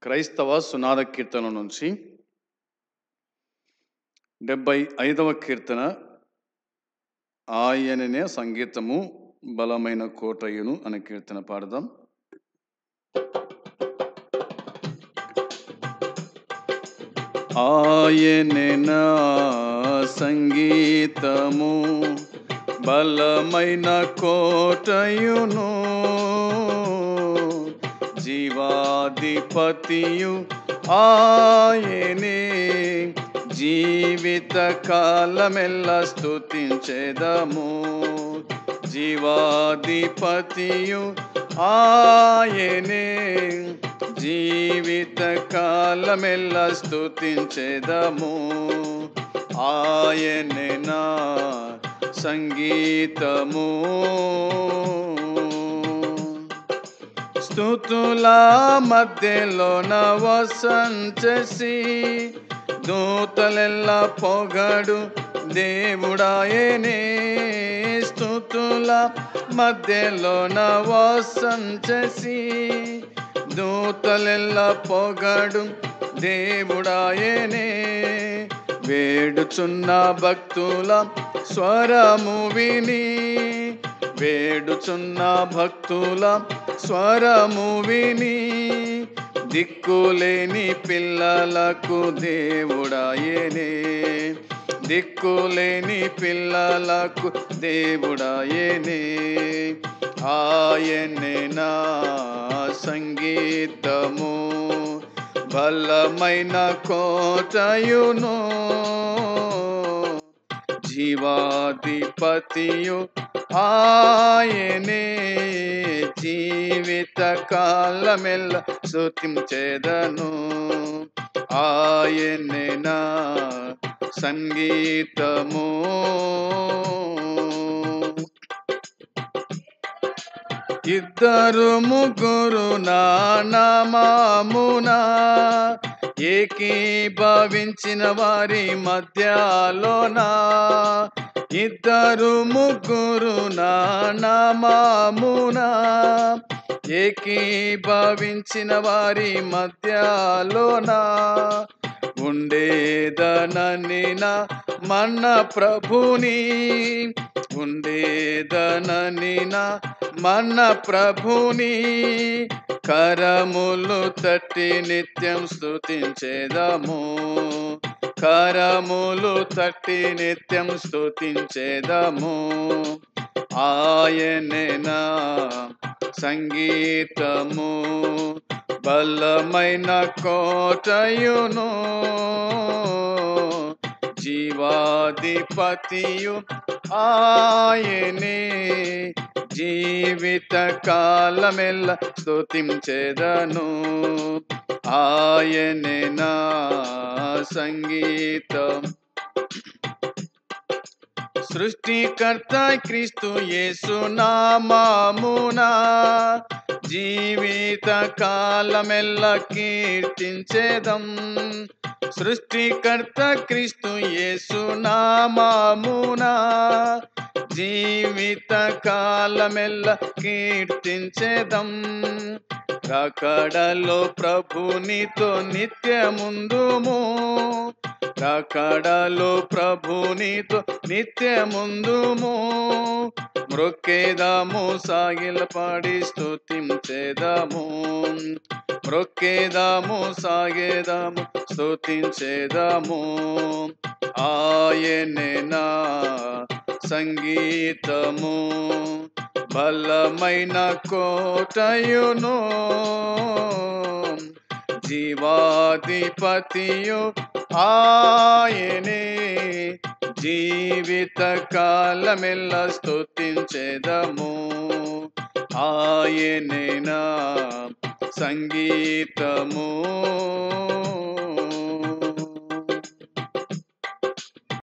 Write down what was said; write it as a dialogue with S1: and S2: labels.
S1: క్రైస్తవ సునాద కీర్తన నుంచి 75వ కీర్తన. ఆయననే సంగీతము బలమైన కోటయును అనే కీర్తన పాడదాం. ఆయనే నా సంగీతము బలమైన కోటయును, జీవాధిపతియు ఆయనే, జీవిత కాలమెల్ల స్తుతించెదము. జీవాధిపతియు ఆయనే, జీవిత కాలమెల్ల స్తుతించెదము. ఆయనే నా సంగీతము. స్తుతుల మధ్యలోన వసంచేసి దూతలెల్ల పొగడు దేవుడాయనే. స్తుతుల మధ్యలోన వసంచేసి దూతలెల్ల పొగడు దేవుడాయనే. వేడుచున్న భక్తుల స్వరము విని, వేడుచున్న భక్తుల స్వరము విని, దిక్కులేని పిల్లలకు దేవుడాయనే. దిక్కులేని పిల్లలకు దేవుడాయనే. ఆయనే నా సంగీతము బలమైన కోటయును, జీవాధిపతియు ఆయనే, జీవిత కాలమెల్ల స్తుతించెదను. ఆయనే నా సంగీతము. ఇద్దరు ముగ్గురు నా నామమున ఏకీభవించిన వారి మధ్యలోన, ఇద్దరు ముగ్గురు నా నామమున ఏకీభవించిన వారి మధ్యలోన, ఉండేదనని నా మన ప్రభుని, ఉండేదనని నా మన ప్రభుని, కరములు తట్టి నిత్యం స్తుతించెదము. కరములు తట్టి నిత్యం స్తుతించెదము. ఆయనే నా సంగీతము బలమైన కోటయును, జీవాధిపతియు ఆయనే, జీవిత కాలమెల్ల స్తుతించెదను. ఆయనే నా సంగీతం. సృష్టికర్త క్రీస్తు యేసు నామమున జీవిత కాలమెల్ల కీర్తించెదం. సృష్టికర్త క్రీస్తు యేసు నామమున జీవిత కాలమెల్ల కీర్తించెదం. రాకడలో ప్రభునితో నిత్యముందుము, రాకడలో ప్రభునితో నిత్యముందుము. మ్రొక్కేదాము సాగిలపడి స్తుతించెదము, మ్రొక్కేదాము సాగేదాము స్తుతించెదము. ఆయనే నా సంగీతము బలమైన కోటయును, జీవాధిపతియు ఆయనే, జీవిత కాలమెల్ల స్తుతించెదము. ఆయనే నా సంగీతము.